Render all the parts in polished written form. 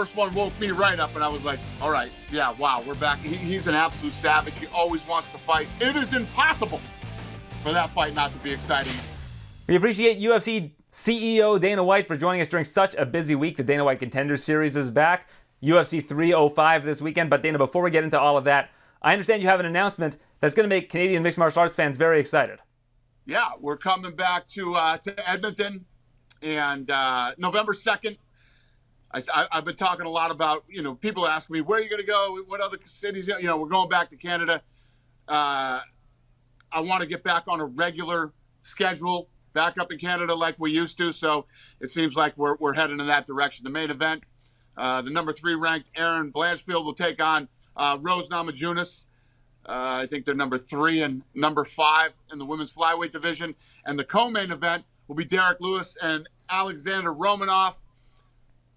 first one woke me right up, and I was like, all right, yeah, wow, we're back. He's an absolute savage. He always wants to fight. It is impossible for that fight not to be exciting. We appreciate UFC CEO Dana White for joining us during such a busy week. The Dana White Contender Series is back. UFC 305 this weekend. But Dana, before we get into all of that, I understand you have an announcement that's going to make Canadian mixed martial arts fans very excited. Yeah, we're coming back to Edmonton, and November 2nd. I've been talking a lot about, people ask me, where are you going to go? What other cities? We're going back to Canada. I want to get back on a regular schedule, back up in Canada like we used to. So it seems like we're heading in that direction. The main event, the number 3 ranked Erin Blanchfield will take on Rose Namajunas. I think they're number 3 and number 5 in the women's flyweight division. And the co-main event will be Derek Lewis and Alexander Romanov.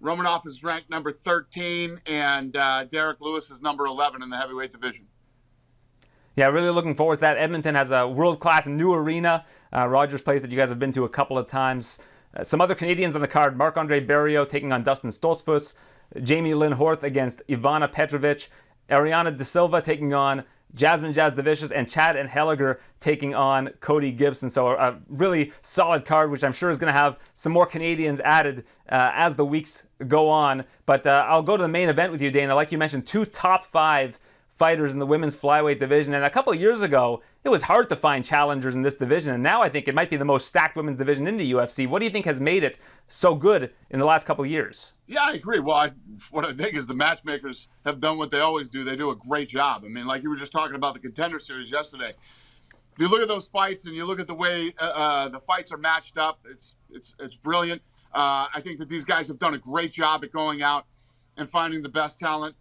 Romanov is ranked number 13, and Derek Lewis is number 11 in the heavyweight division. Yeah, really looking forward to that. Edmonton has a world-class new arena, Rogers Place, that you guys have been to a couple of times. Some other Canadians on the card: Marc-Andre Barriault taking on Dustin Stoltzfus, Jamie Lynn Horth against Ivana Petrovic, Ariana De Silva taking on Jasmine Jazz Davicius, and Chad and Helliger taking on Cody Gibson. So a really solid card, which I'm sure is going to have some more Canadians added as the weeks go on. But I'll go to the main event with you, Dana. Like you mentioned, 2 top 5 fighters in the women's flyweight division. And a couple of years ago, it was hard to find challengers in this division. And now I think it might be the most stacked women's division in the UFC. What do you think has made it so good in the last couple of years? Yeah, I agree. Well, what I think is the matchmakers have done what they always do. They do a great job. I mean, like you were just talking about the Contender Series yesterday. If you look at those fights and you look at the way the fights are matched up, it's brilliant. I think that these guys have done a great job at going out and finding the best talent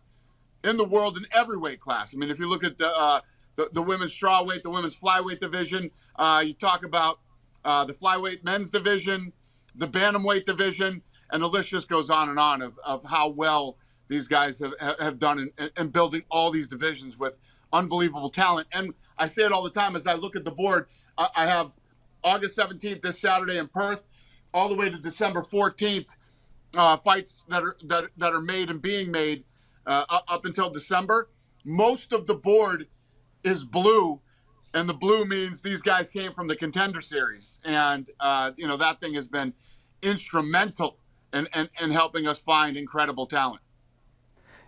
in the world in every weight class. I mean, if you look at the women's strawweight, the women's flyweight division, you talk about the flyweight men's division, the bantamweight division, and the list just goes on of how well these guys have done in building all these divisions with unbelievable talent. And I say it all the time as I look at the board. I have August 17th, this Saturday in Perth, all the way to December 14th, fights that are made and being made up until December. Most of the board is blue, and the blue means these guys came from the Contender Series. And, that thing has been instrumental in helping us find incredible talent.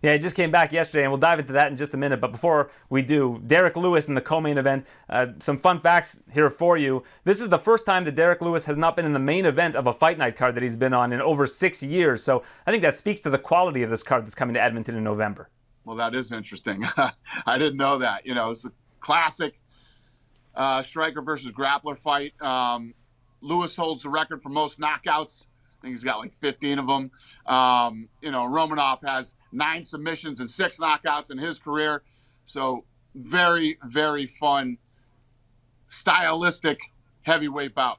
Yeah, he just came back yesterday, and we'll dive into that in just a minute. But before we do, Derek Lewis in the co-main event. Some fun facts here for you. This is the first time that Derek Lewis has not been in the main event of a fight night card that he's been on in over 6 years. So I think that speaks to the quality of this card that's coming to Edmonton in November. Well, that is interesting. I didn't know that. It's a classic striker versus grappler fight. Lewis holds the record for most knockouts. I think he's got like 15 of them. Romanov has 9 submissions and 6 knockouts in his career. So very, very fun, stylistic heavyweight bout.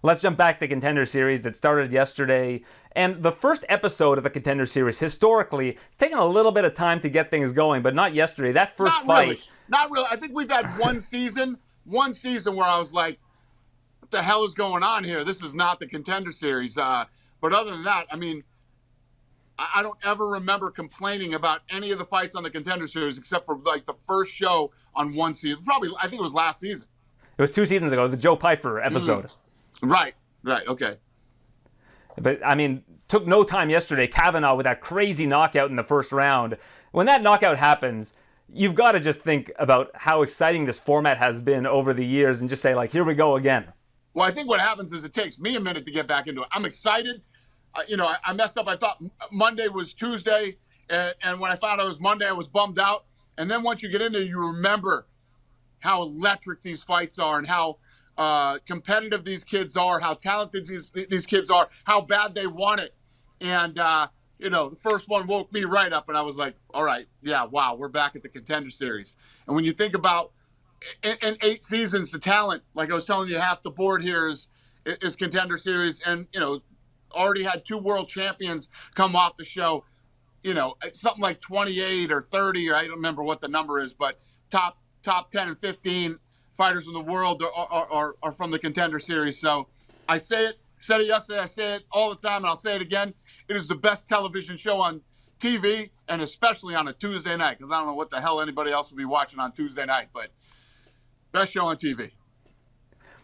Let's jump back to Contender Series that started yesterday. And the first episode of the Contender Series, historically, it's taken a little bit of time to get things going, but not yesterday. That first fight. Not really. I think we've had one season where I was like, what the hell is going on here? This is not the Contender Series. But other than that, I mean, I don't ever remember complaining about any of the fights on the Contender Series except for like the first show on one season. Probably, I think it was last season. It was 2 seasons ago, the Joe Pyfer episode. Right, okay. But, I mean, took no time yesterday. Kavanaugh with that crazy knockout in the first round. When that knockout happens, you've got to just think about how exciting this format has been over the years and just say, like, here we go again. Well, I think what happens is it takes me a minute to get back into it. I'm excited. I messed up. I thought Monday was Tuesday, and when I found out it was Monday, I was bummed out. And then once you get in there, you remember how electric these fights are and how competitive these kids are, how talented these kids are, how bad they want it. And, the first one woke me right up, and I was like, all right, yeah, wow, we're back at the Contender Series. And when you think about in 8 seasons, the talent, like I was telling you, half the board here is Contender Series, and, already had 2 world champions come off the show. It's something like 28 or 30, or I don't remember what the number is, but top 10 and 15 fighters in the world are from the Contender Series. So I say it Said it yesterday, I say it all the time, and I'll say it again. It is the best television show on TV, and especially on a Tuesday night, because I don't know what the hell anybody else will be watching on Tuesday night, but best show on TV.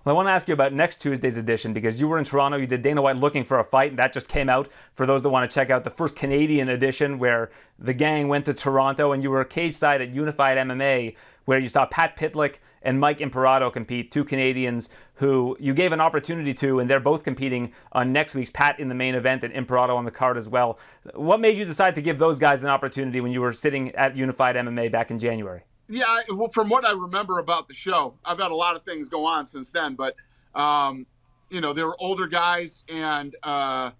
Well, I want to ask you about next Tuesday's edition, because you were in Toronto, you did Dana White Looking for a Fight, and that just came out for those that want to check out the first Canadian edition where the gang went to Toronto, and you were cage side at Unified MMA, where you saw Pat Pitlick and Mike Imperato compete, two Canadians who you gave an opportunity to, and they're both competing on next week's, Pat in the main event and Imperato on the card as well. What made you decide to give those guys an opportunity when you were sitting at Unified MMA back in January? Yeah, well, from what I remember about the show, I've had a lot of things go on since then, but, they were older guys, and, I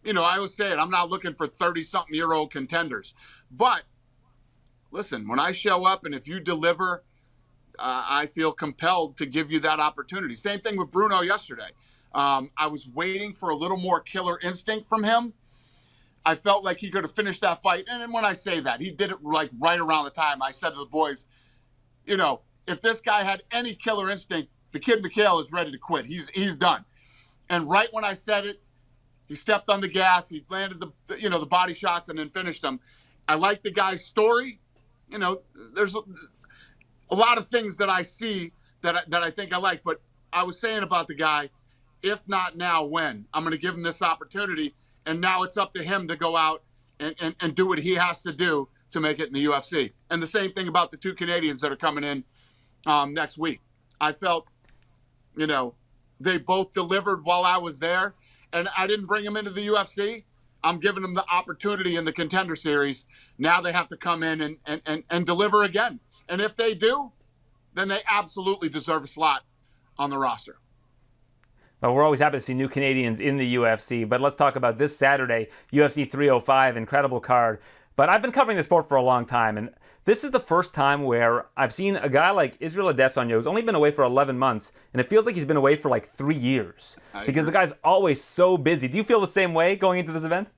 always say it, I'm not looking for 30-something-year-old contenders. But, listen, when I show up and if you deliver, I feel compelled to give you that opportunity. Same thing with Bruno yesterday. I was waiting for a little more killer instinct from him. I felt like he could have finished that fight. And when I say that, he did it like right around the time I said to the boys, if this guy had any killer instinct, the kid McHale is ready to quit. He's done. And right when I said it, he stepped on the gas. He landed the body shots and then finished them. I like the guy's story. There's a lot of things that I see that I think I like. But I was saying about the guy, if not now, when? I'm going to give him this opportunity. And now it's up to him to go out and do what he has to do to make it in the UFC. And the same thing about the two Canadians that are coming in next week. I felt, they both delivered while I was there. And I didn't bring them into the UFC. I'm giving them the opportunity in the Contender Series. Now they have to come in and deliver again. And if they do, then they absolutely deserve a slot on the roster. Well, we're always happy to see new Canadians in the UFC, but let's talk about this Saturday, UFC 305, incredible card. But I've been covering the sport for a long time, and this is the first time where I've seen a guy like Israel Adesanya, who's only been away for 11 months, and it feels like he's been away for like 3 years, because the guy's always so busy. Do you feel the same way going into this event?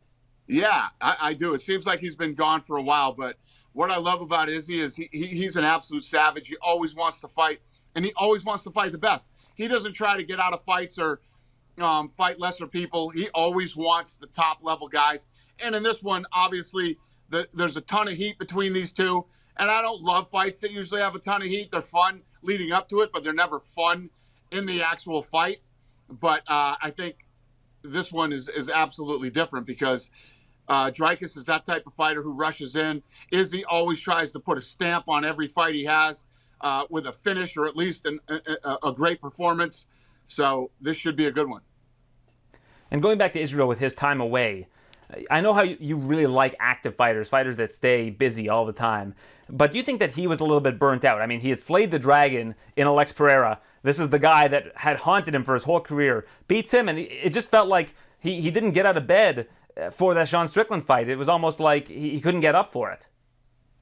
Yeah, I do. It seems like he's been gone for a while, but what I love about Izzy is he's an absolute savage. He always wants to fight, and he always wants to fight the best. He doesn't try to get out of fights or fight lesser people. He always wants the top-level guys. And in this one, obviously, there's a ton of heat between these two. And I don't love fights that usually have a ton of heat. They're fun leading up to it, but they're never fun in the actual fight. But I think this one is absolutely different because Dricus is that type of fighter who rushes in. Izzy always tries to put a stamp on every fight he has. With a finish or at least a great performance. So this should be a good one. And going back to Israel with his time away, I know how you really like active fighters that stay busy all the time. But do you think that he was a little bit burnt out? I mean, he had slayed the dragon in Alex Pereira. This is the guy that had haunted him for his whole career. Beats him, and it just felt like he didn't get out of bed for that Sean Strickland fight. It was almost like he couldn't get up for it.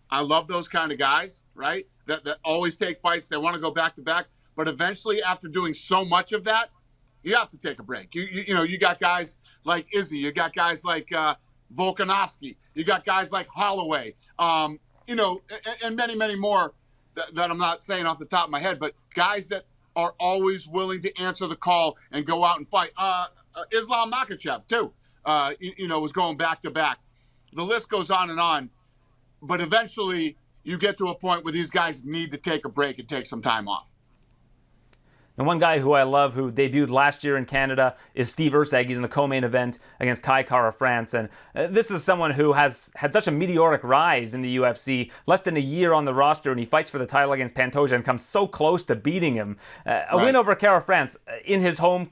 I love those kind of guys, right? That always take fights. They want to go back to back, but eventually, after doing so much of that, you have to take a break. You got guys like Izzy. You got guys like Volkanovski. You got guys like Holloway. And many, many more that I'm not saying off the top of my head, but guys that are always willing to answer the call and go out and fight. Islam Makhachev too. Was going back to back. The list goes on and on. But eventually, you get to a point where these guys need to take a break and take some time off. And one guy who I love, who debuted last year in Canada, is Steve Ertz. He's in the co-main event against Kai Kara France. And this is someone who has had such a meteoric rise in the UFC, less than a year on the roster, and he fights for the title against Pantoja and comes so close to beating him. A win over Kara France in his home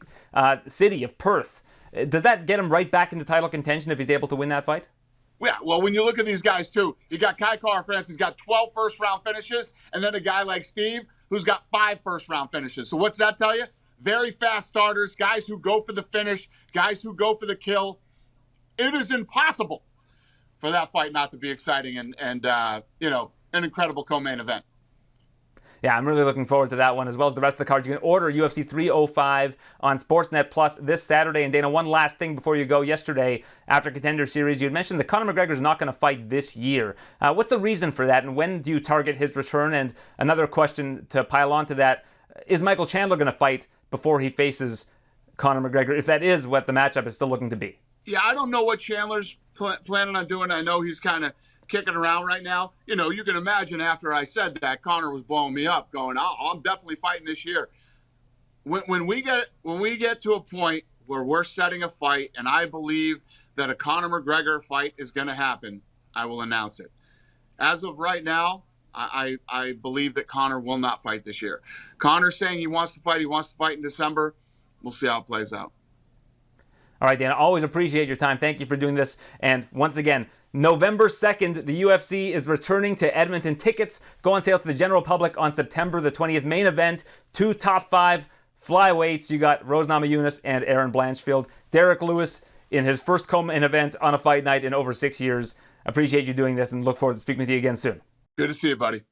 city of Perth. Does that get him right back into title contention if he's able to win that fight? Yeah, well, when you look at these guys, too, you got Kai Kara France, he's got 12 first-round finishes, and then a guy like Steve, who's got 5 first-round finishes. So what's that tell you? Very fast starters, guys who go for the finish, guys who go for the kill. It is impossible for that fight not to be exciting and an incredible co-main event. Yeah, I'm really looking forward to that one, as well as the rest of the cards. You can order UFC 305 on Sportsnet Plus this Saturday. And Dana, one last thing before you go. Yesterday, after Contender Series, you had mentioned that Conor McGregor is not going to fight this year. What's the reason for that, and when do you target his return? And another question to pile on to that, is Michael Chandler going to fight before he faces Conor McGregor, if that is what the matchup is still looking to be. Yeah, I don't know what Chandler's planning on doing. I know he's kind of kicking around right now. You know, you can imagine after I said that, Conor was blowing me up, going, I'm definitely fighting this year. When we get to a point where we're setting a fight, and I believe that a Conor McGregor fight is going to happen, I will announce it. As of right now, I believe that Conor will not fight this year. Conor's saying he wants to fight. He wants to fight in December. We'll see how it plays out. All right, Dana, always appreciate your time. Thank you for doing this. And once again, November 2nd, the UFC is returning to Edmonton. Tickets go on sale to the general public on September the 20th. Main event, 2 top 5 flyweights. You got Rose Namajunas and Aaron Blanchfield. Derek Lewis in his first co-main event on a fight night in over 6 years. Appreciate you doing this and look forward to speaking with you again soon. Good to see you, buddy.